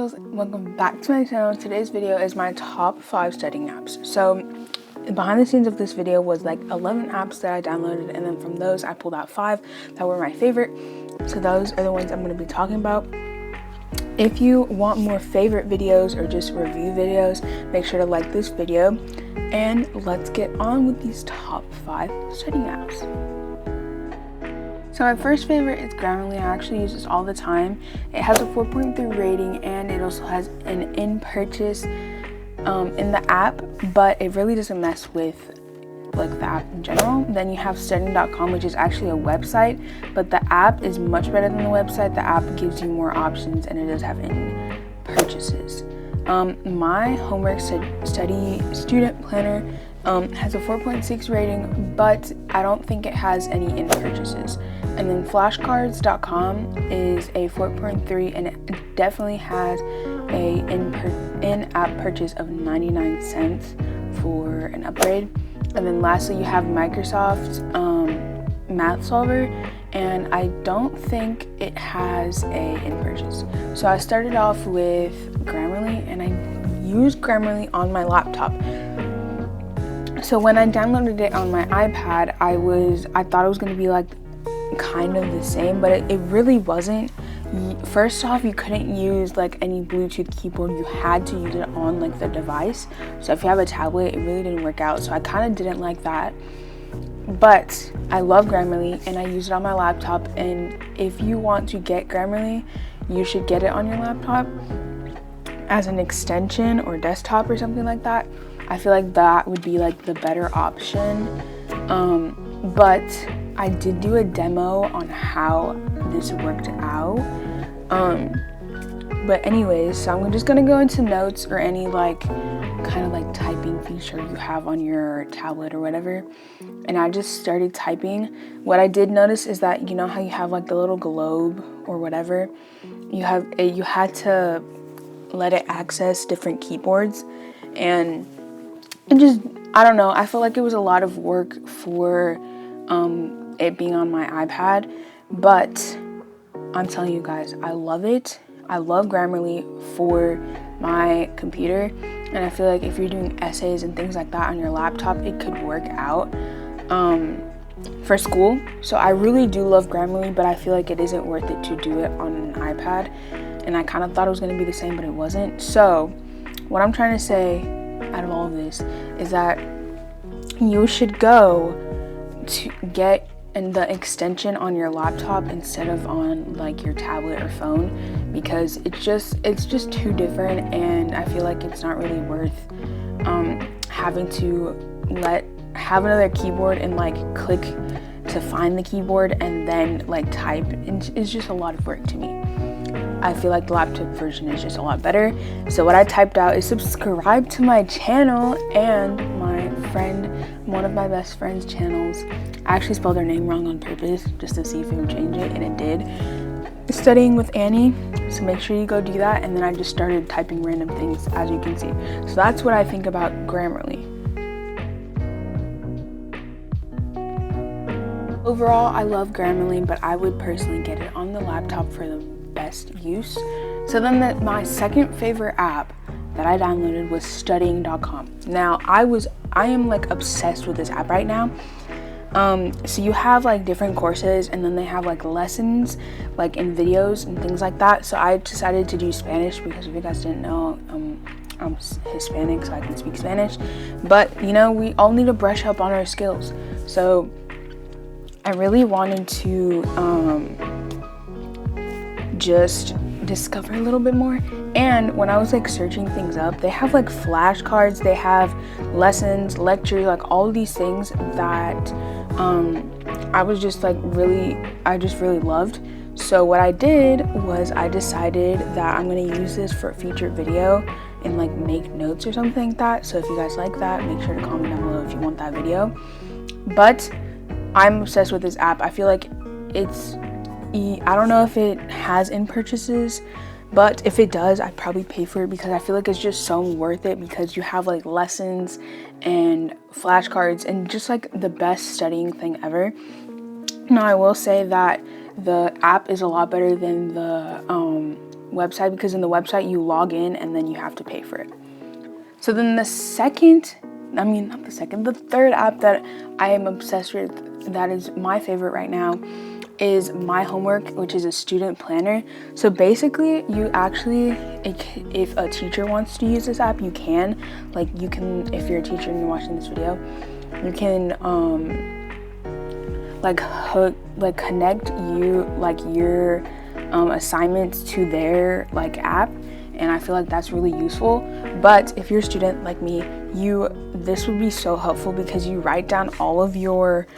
Angels, welcome back to my channel. Today's video is my top 5 studying apps. So behind the scenes of this video was like 11 apps that I downloaded, and then from those I pulled out 5 that were my favorite. So those are the ones I'm going to be talking about. If you want more favorite videos or just review videos, make sure to like this video, and let's get on with these top 5 studying apps. So my first favorite is Grammarly. I actually use this all the time. It has a 4.3 rating, and it also has an in-purchase in the app, but it really doesn't mess with like the app in general. Then you have studying.com, which is actually a website, but the app is much better than the website. The app gives you more options, and it does have in-purchases. My homework study student planner has a 4.6 rating, but I don't think it has any in-purchases. And then flashcards.com is a 4.3, and it definitely has a in-app purchase of 99 cents for an upgrade. And then lastly, you have Microsoft Math Solver, and I don't think it has a in-purchase. So I started off with Grammarly, and I used Grammarly on my laptop. So when I downloaded it on my iPad, I thought it was going to be like kind of the same, but it really wasn't. First off, you couldn't use like any Bluetooth keyboard. You had to use it on like the device. So if you have a tablet, it really didn't work out. So I kind of didn't like that. But I love Grammarly, and I use it on my laptop. And if you want to get Grammarly, you should get it on your laptop as an extension or desktop or something like that. I feel like that would be like the better option. But I did do a demo on how this worked out. But anyways, so I'm just gonna go into notes or any like kind of like typing feature you have on your tablet or whatever. And I just started typing. What I did notice is that, you know how you have like the little globe or whatever, you had to let it access different keyboards, and it just, I don't know, I feel like it was a lot of work for it being on my iPad, but I'm telling you guys, I love it. I love Grammarly for my computer, and I feel like if you're doing essays and things like that on your laptop, it could work out for school. So I really do love Grammarly, but I feel like it isn't worth it to do it on an iPad, and I kind of thought it was going to be the same, but it wasn't. So what I'm trying to say out of all of this is that you should go to get the extension on your laptop instead of on like your tablet or phone, because it's just too different, and I feel like it's not really worth having to have another keyboard and like click to find the keyboard and then like type. It's just a lot of work to me. I feel like the laptop version is just a lot better. So what I typed out is subscribe to my channel and one of my best friend's channels. I actually spelled her name wrong on purpose just to see if it would change it, and it did. Studying with Annie, so make sure you go do that. And then I just started typing random things, as you can see. So that's what I think about Grammarly. Overall, I love Grammarly, but I would personally get it on the laptop for the best use. So then my second favorite app that I downloaded was studying.com. Now I am like obsessed with this app right now. So you have like different courses, and then they have like lessons like in videos and things like that. So I decided to do Spanish because if you guys didn't know, I'm Hispanic, so I can speak Spanish. But you know, we all need to brush up on our skills. So I really wanted to just discover a little bit more. And when I was like searching things up, they have like flashcards, they have lessons, lectures, like all of these things that I just really loved. So what I did was I decided that I'm going to use this for a future video and like make notes or something like that. So if you guys like that, make sure to comment down below if you want that video. But I'm obsessed with this app. I feel like I don't know if it has in-purchases, but if it does, I'd probably pay for it because I feel like it's just so worth it, because you have like lessons and flashcards and just like the best studying thing ever. Now I will say that the app is a lot better than the website, because in the website you log in and then you have to pay for it. So then the third app that I am obsessed with, that is my favorite right now, is My Homework, which is a student planner. So basically, you actually, if a teacher wants to use this app, you can. Like, you can, if you're a teacher and you're watching this video, you can connect your assignments to their app, and I feel like that's really useful. But if you're a student like me, this would be so helpful, because you write down all of your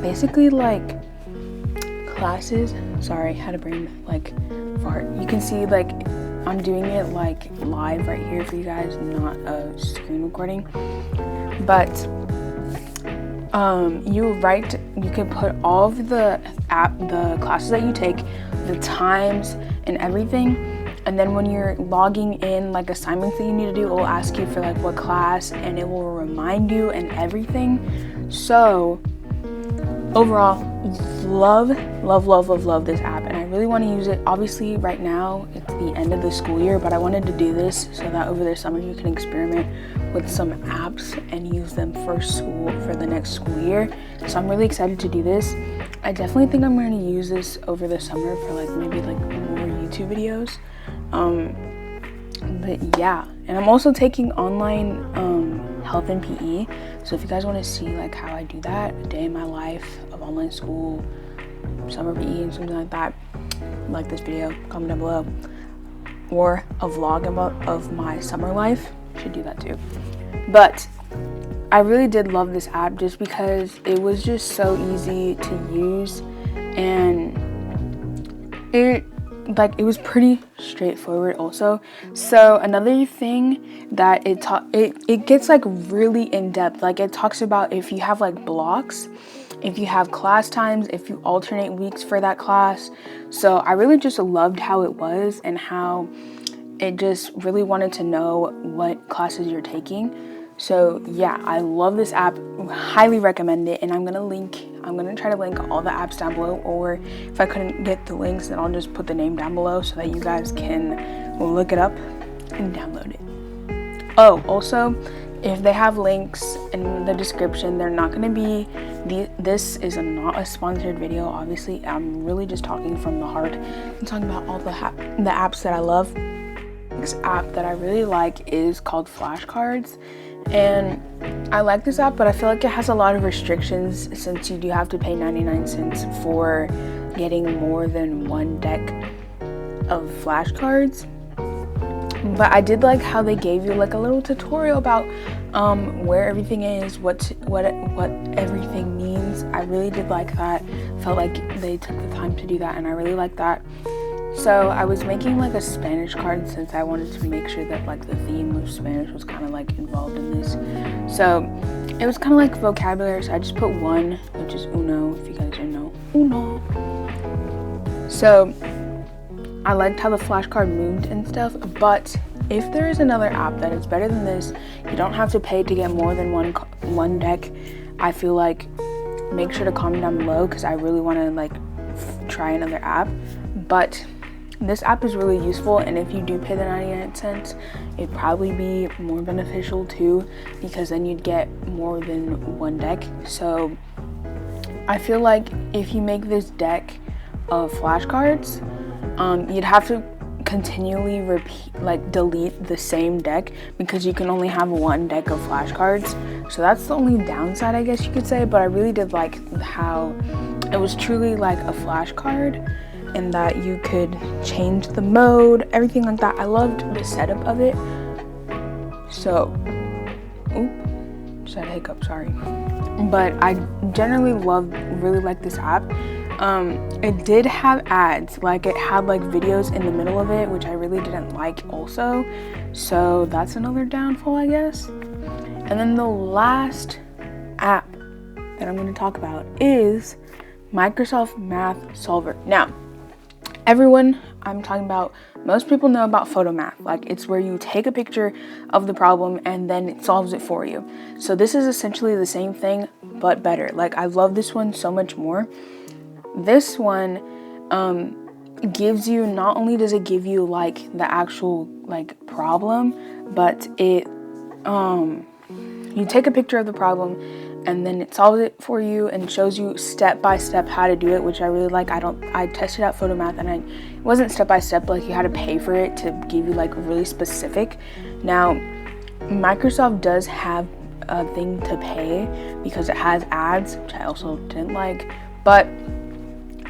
basically classes. Sorry, had a brain fart. You can see I'm doing it live right here for you guys, not a screen recording. But you can put all of the classes that you take, the times and everything, and then when you're logging in assignments that you need to do, it will ask you for what class, and it will remind you and everything. So overall, love this app, and I really want to use it. Obviously right now it's the end of the school year, but I wanted to do this so that over the summer you can experiment with some apps and use them for the next school year. So I'm really excited to do this. I definitely think I'm going to use this over the summer for maybe more YouTube videos. But yeah, and I'm also taking online health and PE. So if you guys want to see how I do that, a day in my life of online school, summer PE and something like that, like this video, comment down below. Or a vlog of my summer life, should do that too. But I really did love this app just because it was just so easy to use, and it was pretty straightforward also. So another thing that it gets really in depth. It talks about if you have blocks, if you have class times, if you alternate weeks for that class. So I really just loved how it was, and how it just really wanted to know what classes you're taking. So yeah, I love this app, highly recommend it, and I'm gonna try to link all the apps down below, or if I couldn't get the links, then I'll just put the name down below so that you guys can look it up and download it. Oh, also, if they have links in the description, they're not gonna be, this is not a sponsored video, obviously. I'm really just talking from the heart. I'm talking about all the apps that I love. This app that I really like is called Flashcards, and I like this app, but I feel like it has a lot of restrictions, since you do have to pay 99 cents for getting more than one deck of flashcards. But I did like how they gave you a little tutorial about where everything is, what everything means. I really did like that. Felt like they took the time to do that, and I really like that. So I was making a Spanish card, since I wanted to make sure that the theme of Spanish was kind of involved in this. So it was kind of vocabulary, so I just put one, which is uno, if you guys don't know, uno. So I liked how the flashcard moved and stuff, but if there is another app that is better than this, you don't have to pay to get more than one deck. I feel make sure to comment down below, because I really want to try another app. But this app is really useful, and if you do pay the 99 cents, it'd probably be more beneficial too, because then you'd get more than one deck. So I feel if you make this deck of flashcards, you'd have to continually delete the same deck, because you can only have one deck of flashcards. So that's the only downside, I guess you could say. But I really did like how it was truly like a flashcard, and that you could change the mode, everything like that. I loved the setup of it. So, just had a hiccup, sorry. But I generally really like this app. It did have ads, it had videos in the middle of it, which I really didn't like also. So that's another downfall, I guess. And then the last app that I'm going to talk about is Microsoft Math Solver. Now, everyone I'm talking about, most people know about photo math. It's where you take a picture of the problem and then it solves it for you. So this is essentially the same thing, but better. I love this one so much more. This one gives you, not only does it give you like the actual like problem, but it you take a picture of the problem and then it solves it for you and shows you step by step how to do it, which I really like. I tested out Photomath and it wasn't step by step, like you had to pay for it to give you like really specific. Now Microsoft does have a thing to pay because it has ads, which I also didn't like, but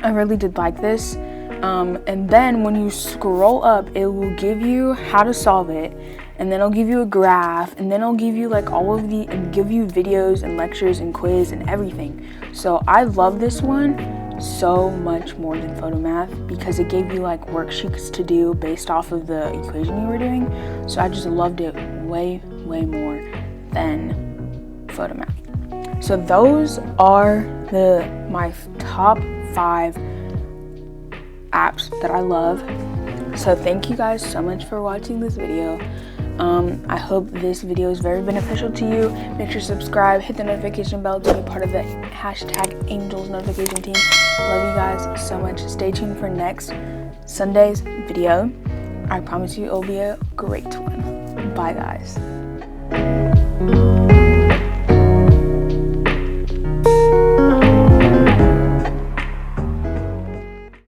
I really did like this. And then when you scroll up, it will give you how to solve it, and then it'll give you a graph, and then it'll give you like all of the, and give you videos and lectures and quiz and everything. So I love this one so much more than Photomath because it gave you like worksheets to do based off of the equation you were doing. So I just loved it way more than Photomath. So those are my top 5 apps that I love. So thank you guys so much for watching this video. I hope this video is very beneficial to you. Make sure to subscribe, hit the notification bell to be part of the #Angels notification team. Love you guys so much. Stay tuned for next Sunday's video. I promise you it'll be a great one. Bye guys.